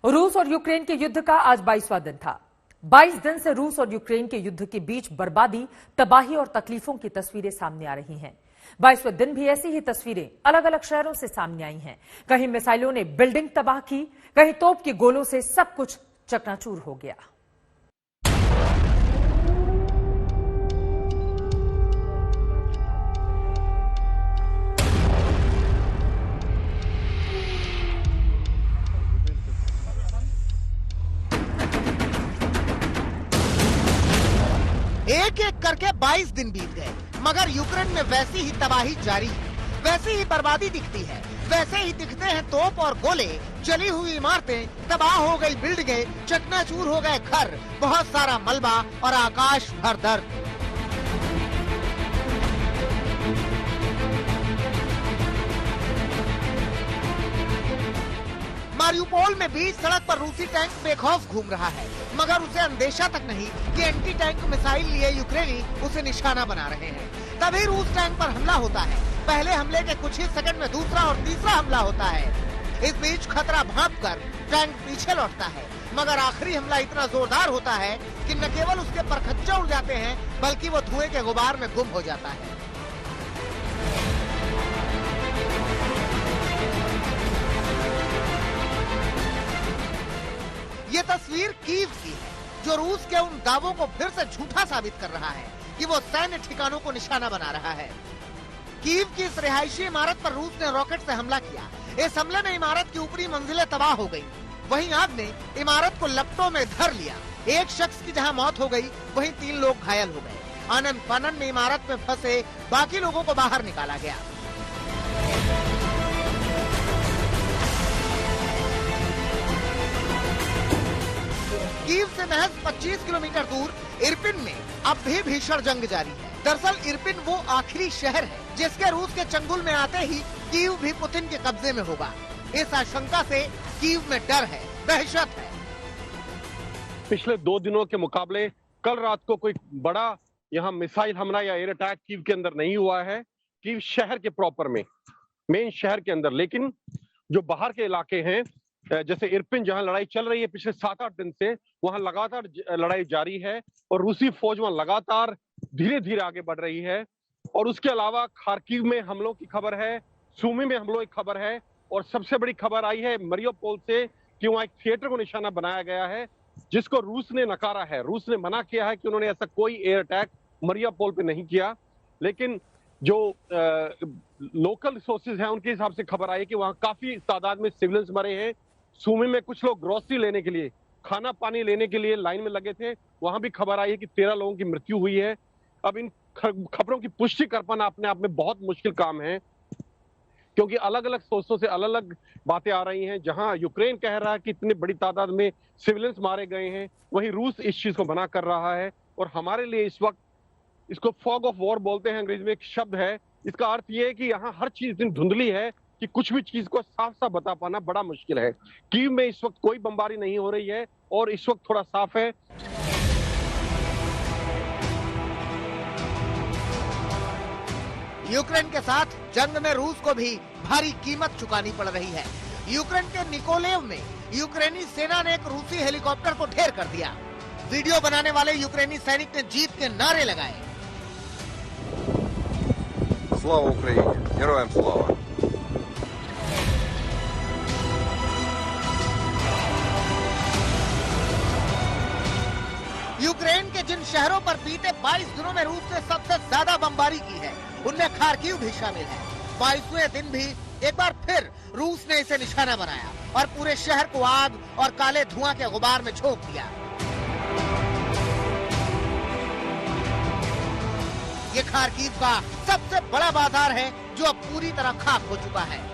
रूस और यूक्रेन के युद्ध का आज 22वां दिन था। 22 दिन से रूस और यूक्रेन के युद्ध के बीच बर्बादी, तबाही और तकलीफों की तस्वीरें सामने आ रही हैं। 22वें दिन भी ऐसी ही तस्वीरें अलग अलग शहरों से सामने आई हैं। कहीं मिसाइलों ने बिल्डिंग तबाह की, कहीं तोप के गोलों से सब कुछ चकनाचूर हो गया। एक एक करके 22 दिन बीत गए, मगर यूक्रेन में वैसी ही तबाही जारी है, वैसी ही बर्बादी दिखती है, वैसे ही दिखते हैं तोप और गोले, जली हुई इमारतें, तबाह हो गई बिल्डिंगें, चकनाचूर हो गए घर, बहुत सारा मलबा और आकाश भर दर्द। मारियुपोल में बीच सड़क पर रूसी टैंक बेखौफ घूम रहा है, मगर उसे अंदेशा तक नहीं कि एंटी टैंक मिसाइल लिए यूक्रेनी उसे निशाना बना रहे हैं। तभी रूस टैंक पर हमला होता है। पहले हमले के कुछ ही सेकंड में दूसरा और तीसरा हमला होता है। इस बीच खतरा भांपकर टैंक पीछे लौटता है, मगर आखिरी हमला इतना जोरदार होता है कि न केवल उसके परखच्चे उड़ जाते हैं, बल्कि वो धुएं के गुबार में गुम हो जाता है। ये तस्वीर कीव की है, जो रूस के उन दावों को फिर से झूठा साबित कर रहा है कि वो सैन्य ठिकानों को निशाना बना रहा है। कीव की इस रिहायशी इमारत पर रूस ने रॉकेट से हमला किया। इस हमले में इमारत की ऊपरी मंजिलें तबाह हो गयी। वहीं आग ने इमारत को लपटों में धर लिया। एक शख्स की जहां मौत हो गई, वहीं 3 लोग घायल हो गए। आनन फानन में इमारत में फंसे बाकी लोगों को बाहर निकाला गया। कीव से महज 25 किलोमीटर दूर इरपिन में अब भी भीषण जंग जारी है। दरअसल इरपिन वो आखिरी शहर है जिसके रूस के चंगुल में आते ही कीव भी पुतिन के कब्जे में होगा। इस आशंका से कीव में डर है, दहशत है। पिछले 2 दिनों के मुकाबले कल रात को कोई बड़ा यहाँ मिसाइल हमला या एयर अटैक कीव के अंदर नहीं हुआ है। कीव शहर के प्रॉपर में, मेन शहर के अंदर, लेकिन जो बाहर के इलाके हैं जैसे इरपिन, जहां लड़ाई चल रही है पिछले 7-8 दिन से, वहां लगातार लड़ाई जारी है और रूसी फौज वहां लगातार धीरे धीरे आगे बढ़ रही है। और उसके अलावा खार्किव में हमलों की खबर है, सूमी में हमलों की खबर है, और सबसे बड़ी खबर आई है मारियुपोल से कि वहां एक थिएटर को निशाना बनाया गया है, जिसको रूस ने नकारा है। रूस ने मना किया है कि उन्होंने ऐसा कोई एयर अटैक मारियुपोल पे नहीं किया। लेकिन जो लोकल सोर्सेज हैं उनके हिसाब से खबर आई है कि वहां काफी तादाद में सिविलियंस मरे हैं। सूमी में कुछ लोग ग्रोसरी लेने के लिए, खाना पानी लेने के लिए लाइन में लगे थे, वहां भी खबर आई है कि 13 लोगों की मृत्यु हुई है। अब इन खबरों की पुष्टि कर पाना अपने आप में बहुत मुश्किल काम है, क्योंकि अलग अलग सोर्सों से अलग अलग बातें आ रही हैं। जहां यूक्रेन कह रहा है कि इतनी बड़ी तादाद में सिविलियंस मारे गए हैं, वहीं रूस इस चीज को मना कर रहा है। और हमारे लिए इस वक्त, इसको फॉग ऑफ वॉर बोलते हैं, अंग्रेजी में एक शब्द है। इसका अर्थ यह है कि यहाँ हर चीज इतनी धुंधली है कि कुछ भी चीज को साफ साफ बता पाना बड़ा मुश्किल है। कीव में इस वक्त कोई बमबारी नहीं हो रही है और इस वक्त थोड़ा साफ है। यूक्रेन के साथ जंग में रूस को भी भारी कीमत चुकानी पड़ रही है। यूक्रेन के निकोलेव में यूक्रेनी सेना ने एक रूसी हेलीकॉप्टर को ढेर कर दिया। वीडियो बनाने वाले यूक्रेनी सैनिक ने जीत के नारे लगाए। Слава Україні! Героям слава! यूक्रेन के जिन शहरों पर बीते 22 दिनों में रूस ने सबसे ज्यादा बमबारी की है, उनमें खार्किव भी शामिल है। 22वें दिन भी एक बार फिर रूस ने इसे निशाना बनाया और पूरे शहर को आग और काले धुआं के गुबार में झोंक दिया। ये खार्किव का सबसे बड़ा बाजार है, जो अब पूरी तरह खाक हो चुका है।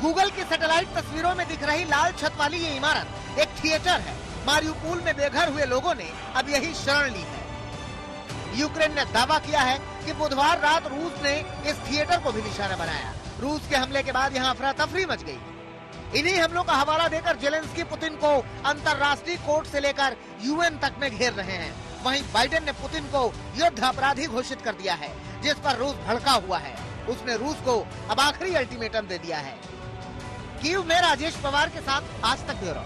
गूगल की सैटेलाइट तस्वीरों में दिख रही लाल छत वाली ये इमारत एक थिएटर है। मारियुपोल में बेघर हुए लोगों ने अब यही शरण ली है। यूक्रेन ने दावा किया है कि बुधवार रात रूस ने इस थिएटर को भी निशाना बनाया। रूस के हमले के बाद यहाँ अफरा तफरी मच गई। इन्हीं हमलों का हवाला देकर जेलेंस्की पुतिन को अंतर्राष्ट्रीय कोर्ट से लेकर यूएन तक में घेर रहे हैं। वहीं बाइडेन ने पुतिन को युद्ध अपराधी घोषित कर दिया है, जिस पर रूस भड़का हुआ है। उसने रूस को अब आखिरी अल्टीमेटम दे दिया है। कीव में राजेश पवार के साथ आज तक ब्यूरो।